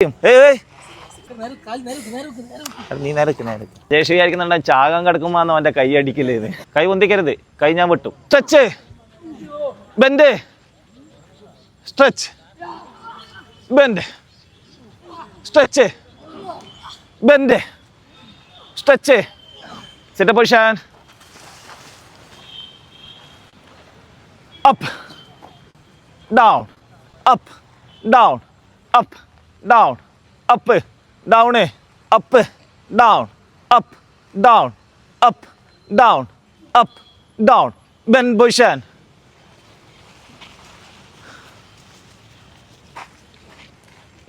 ആവശ്യം? നീ നേരക്ക് ജേഷ് വിചാരിക്കുന്നുണ്ട ചാകം കിടക്കുമ്പോന്ന് അവന്റെ കൈ അടിക്കില്ലേന്ന്. കൈ പൊന്തിക്കരുത്, കൈ ഞാൻ വിട്ടു. Stretch, bend, stretch, bend, stretch, bend, stretch. Sit up position. Up down, up down, up down, up down, up down, up down, up down, up down. Bend position.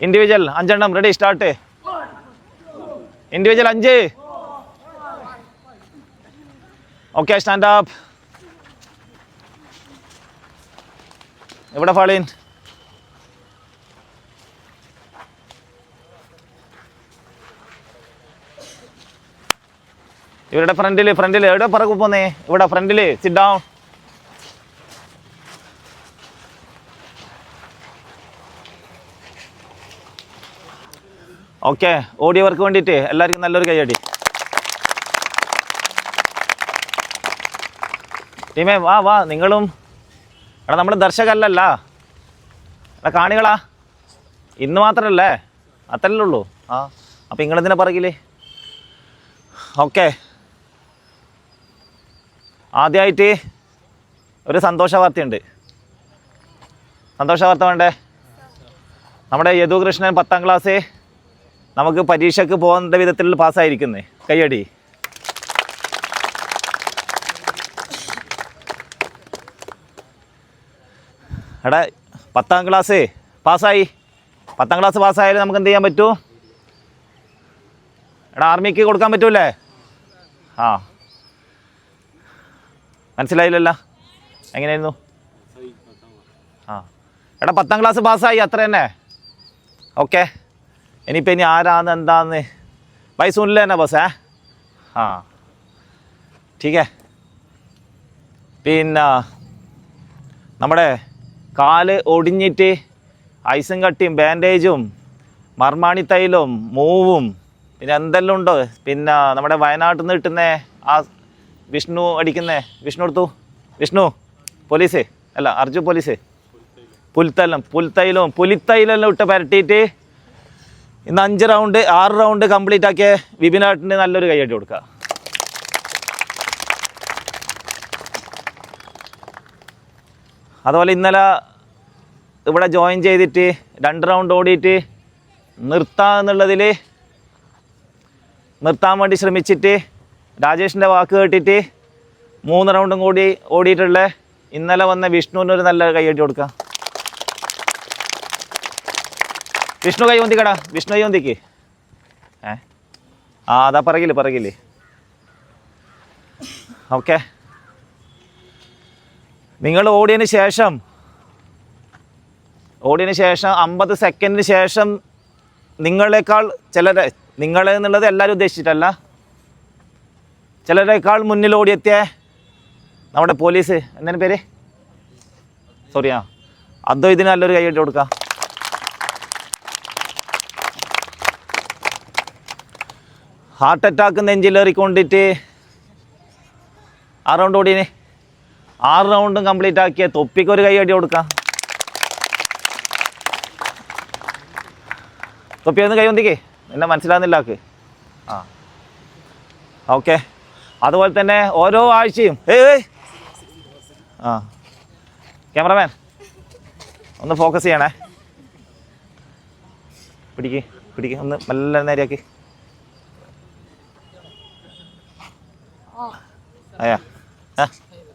Individual 5 എണ്ണം. Ready, start. Individual 5. Okay, stand up. ഇവിടെ ഫാളിൻ. ഇവരുടെ ഫ്രണ്ടില് എവിടെ പറക്ക് പോന്നേ? ഇവിടെ ഫ്രണ്ടില്. Sit down. Okay, ഓടിയവർക്ക് വേണ്ടിയിട്ട് എല്ലാവർക്കും നല്ലൊരു കൈയടി. ടീമേ വാ വാ, നിങ്ങളും. എടാ നമ്മൾ ദർശകല്ലല്ല, എടാ കാണികളാ. ഇന്ന് മാത്രമല്ലേ, അത്രല്ലേ ഉള്ളൂ. അപ്പം നിങ്ങളെന്തിനാ പറകില്ലേ? ഓക്കെ, ആദ്യമായിട്ട് ഒരു സന്തോഷ വാർത്തയുണ്ട്. സന്തോഷ വാർത്ത വേണ്ടേ? നമ്മുടെ യദുകൃഷ്ണൻ 10ാം ക്ലാസ് നമുക്ക് പരീക്ഷയ്ക്ക് പോകേണ്ട വിധത്തിൽ പാസ്സായിരിക്കുന്നേ. കയ്യടി. എടാ 10ാം ക്ലാസ് പാസ്സായി. 10ാം ക്ലാസ് പാസ്സായാലും നമുക്ക് എന്ത് ചെയ്യാൻ പറ്റൂ? എടാ ആർമിക്ക് കൊടുക്കാൻ പറ്റൂലേ? മനസ്സിലായില്ലല്ലോ, എങ്ങനെയായിരുന്നു? എടാ 10ാം ക്ലാസ് പാസ്സായി, അത്ര തന്നെ. ഓക്കെ, ഇനിയിപ്പോൾ ഇനി ആരാന്ന് എന്താന്ന് ഭായി സുനിൽ തന്നെ ബസ്. ടീക്കേ. പിന്നെ നമ്മുടെ കാല് ഒടിഞ്ഞിട്ട് ഐസും കട്ടിയും ബാൻഡേജും മർമാണി തൈലും മൂവും പിന്നെ എന്തെല്ലാം ഉണ്ടോ. പിന്നെ നമ്മുടെ വയനാട്ടിൽ നിന്ന് കിട്ടുന്ന ആ വിഷ്ണു അടിക്കുന്നേ, വിഷ്ണു എടുത്തു, വിഷ്ണു പോലീസ് അല്ല അർജു പോലീസ്, പുലിത്തൈലെല്ലാം ഇട്ട് പരട്ടിയിട്ട് ഇന്ന് 6 റൗണ്ട് കംപ്ലീറ്റ് ആക്കിയ വിപിനാട്ടിന് നല്ലൊരു കൈയടി കൊടുക്കുക. അതുപോലെ ഇന്നലെ ഇവിടെ ജോയിൻ ചെയ്തിട്ട് 2 റൗണ്ട് ഓടിയിട്ട് നിർത്താൻ വേണ്ടി ശ്രമിച്ചിട്ട് രാജേഷിൻ്റെ വാക്ക് കേട്ടിട്ട് 3 റൗണ്ടും കൂടി ഓടിയിട്ടുള്ള ഇന്നലെ വന്ന വിഷ്ണുവിനൊരു നല്ല കൈയടി കൊടുക്കുക. വിഷ്ണു കൈ ഒന്തിക്കടാ, വിഷ്ണു കൈ ഒന്തിക്ക്. അതാ പറകില്ലേ. ഓക്കെ, നിങ്ങൾ ഓടിയതിന് ശേഷം 50 സെക്കൻഡിന് ശേഷം നിങ്ങളെക്കാൾ നിങ്ങളെ എന്നുള്ളത് എല്ലാവരും ഉദ്ദേശിച്ചിട്ടല്ല, ചിലരേക്കാൾ മുന്നിൽ ഓടിയെത്തിയ നമ്മുടെ പോലീസ് എന്തിനു പേര്, സോറി അതോ ഇതിന് നല്ലൊരു കൈയ്യടി കൊടുക്കാം. ഹാർട്ട് അറ്റാക്ക് നെഞ്ചിലേറിക്കൊണ്ടിട്ട് 6 റൗണ്ട് ഓടിയേ, 6 റൗണ്ടും കംപ്ലീറ്റ് ആക്കിയ തൊപ്പിക്ക് ഒരു കൈയ്യടി കൊടുക്കാം. തൊപ്പി ഒന്ന് കൈ ഒന്തിക്കേ, എന്നെ മനസ്സിലാകുന്നില്ലാക്ക്. ഓക്കെ, അതുപോലെ തന്നെ ഓരോ ആഴ്ചയും ക്യാമറമാൻ ഒന്ന് ഫോക്കസ് ചെയ്യണേ. പിടിക്ക് ഒന്ന് നല്ല നേരെയാക്കി.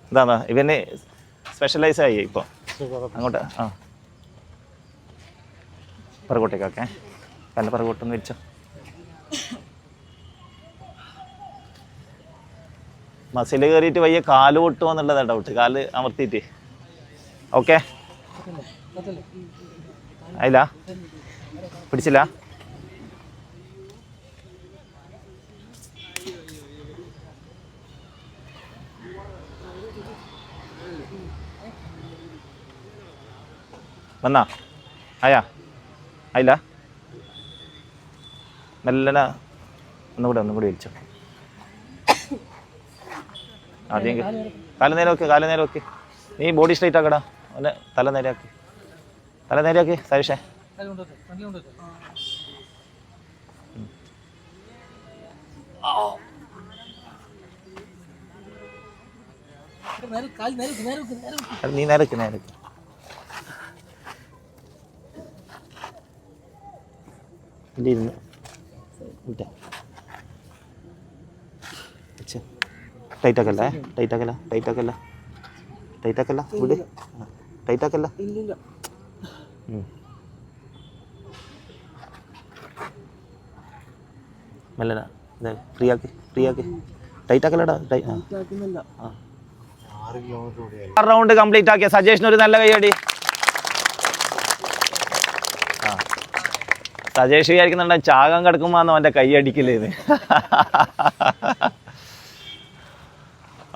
എന്താ ഇവന് സ്പെഷ്യലൈസ് ആയി ഇപ്പോൾ അങ്ങോട്ട്. പറകോട്ടേക്കൊക്കെ നല്ല പറകോട്ടൊന്ന് വെച്ചോ. മസിൽ കയറിയിട്ട് വയ്യ കാല് പൊട്ടുമോ എന്നുള്ളതാണ് ഡൗട്ട്. കാല് അമർത്തിയിട്ട്. ഓക്കെ, ആയില്ല, പിടിച്ചില്ല. വന്നാ ആയാ ആയില്ല. മെല്ലന ഒന്നും കൂടി വലിച്ചോ. ആദ്യം കാല് നേരെ വെക്ക്. നീ ബോഡി സ്ട്രൈറ്റ് ആക്കടാ. അല്ല തല നേരെയാക്കി സതീഷേ. നീ നേരക്ക് ഇരുന്ന് ടൈറ്റാക്കല്ല വിട്. ടൈറ്റാക്കല്ല. മെല്ലന ഫ്രീ ആക്കി ടൈറ്റാക്കല്ലടാ. 6 റൗണ്ട് കംപ്ലീറ്റ് ആക്കിയ സജേഷിന് ഒരു നല്ല കൈയടി. സജേഷ് വിചാരിക്കുന്നുണ്ട് ചാകം കിടക്കുമ്പോന്ന് അവൻ്റെ കൈയടിക്കലേന്ന്.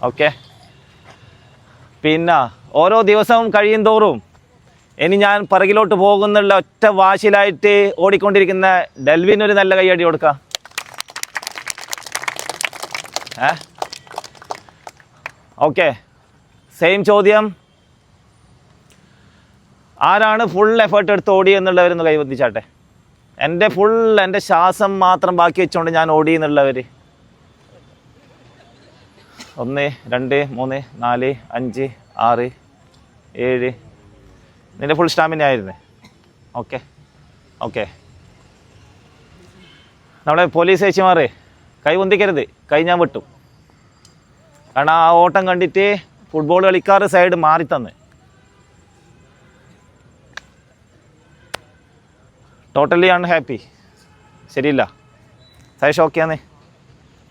ഓക്കെ, പിന്നെ ഓരോ ദിവസവും കഴിയും തോറും ഇനി ഞാൻ പിറകിലോട്ട് പോകുന്നുള്ള ഒറ്റ വാശിലായിട്ട് ഓടിക്കൊണ്ടിരിക്കുന്ന ഡെൽവിനൊരു നല്ല കൈയടി കൊടുക്കാം. ഓക്കെ, സെയിം ചോദ്യം. ആരാണ് ഫുൾ എഫേർട്ട് എടുത്ത് ഓടി എന്നുള്ളവരൊന്ന് കൈവന്തിച്ചാട്ടെ. എൻ്റെ ശ്വാസം മാത്രം ബാക്കി വെച്ചുകൊണ്ട് ഞാൻ ഓടി എന്നുള്ളവർ. 1 2 3 4 5 6 7. നിൻ്റെ ഫുൾ സ്റ്റാമിന ആയിരുന്നേ. ഓക്കെ നമ്മുടെ പോലീസ് ചേച്ചിമാർ കൈ പൊന്തിക്കരുത്. കൈ ഞാൻ വിട്ടു. കാരണം ആ ഓട്ടം കണ്ടിട്ട് ഫുട്ബോൾ കളിക്കാറ് സൈഡ് മാറി തന്ന്. Totally unhappy. ശരിയില്ല സൈഷ്. ഓക്കെ ആന്നേ,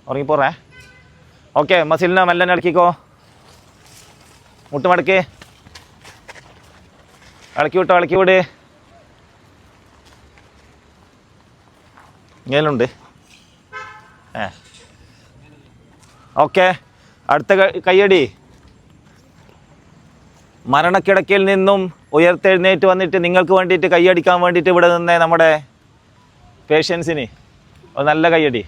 ഉറങ്ങിപ്പോറേ. ഓക്കെ, മസിലിനെ മെല്ലനെ ഇളക്കിക്കോ. മുട്ട് മടക്കേ, ഇളക്കി വിട്. ഇങ്ങനെയുണ്ട്. ഓക്കെ, അടുത്ത കയ്യടി. മരണക്കിടക്കയിൽ നിന്നും ഉയർത്തെഴുന്നേറ്റ് വന്നിട്ട് നിങ്ങൾക്ക് വേണ്ടിയിട്ട് കൈയടിക്കാൻ വേണ്ടിയിട്ട് ഇവിടെ നിന്നേ നമ്മുടെ പേഷ്യൻസിന് ഒരു നല്ല കൈയടി.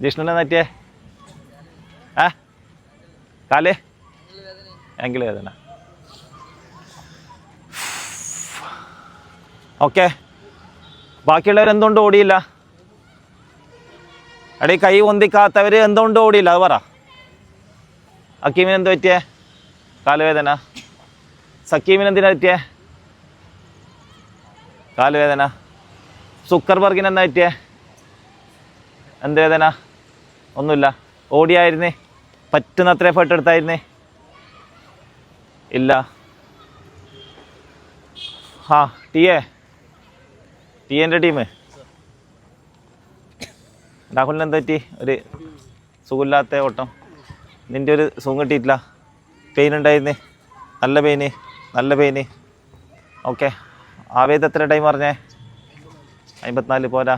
ജിഷ്ണുനെ നറ്റിയേ കാല് എങ്കിൽ വേദന. ഓക്കെ, ബാക്കിയുള്ളവരെന്തുകൊണ്ട് ഓടിയില്ല? എടീ കൈ പൊന്തിക്കാത്തവർ എന്തുകൊണ്ട് ഓടിയില്ല അത് പറ. അക്കീമിന് എന്ത് പറ്റിയേ? കാലുവേദന. സക്കീമിന് എന്തിനാ പറ്റിയേ? കാലുവേദന. സുക്കർബർഗിന് എന്താ പറ്റിയേ? എന്ത് വേദന? ഒന്നുമില്ല. ഓടിയായിരുന്നേ? പറ്റുന്നത്ര എഫേർട്ട് എടുത്തായിരുന്നേ? ഇല്ല. ടിഎൻ്റെ ടീം രാഹുലിന് എന്താ പറ്റി? ഒരു സുഖമില്ലാത്ത ഓട്ടം. നിൻ്റെ ഒരു സുഖം കിട്ടിയിട്ടില്ല. പെയിൻ ഉണ്ടായിരുന്നേ? നല്ല പെയിന്. ഓക്കെ, ആവേദ എത്ര ടൈം പറഞ്ഞേ? 54 പോരാ.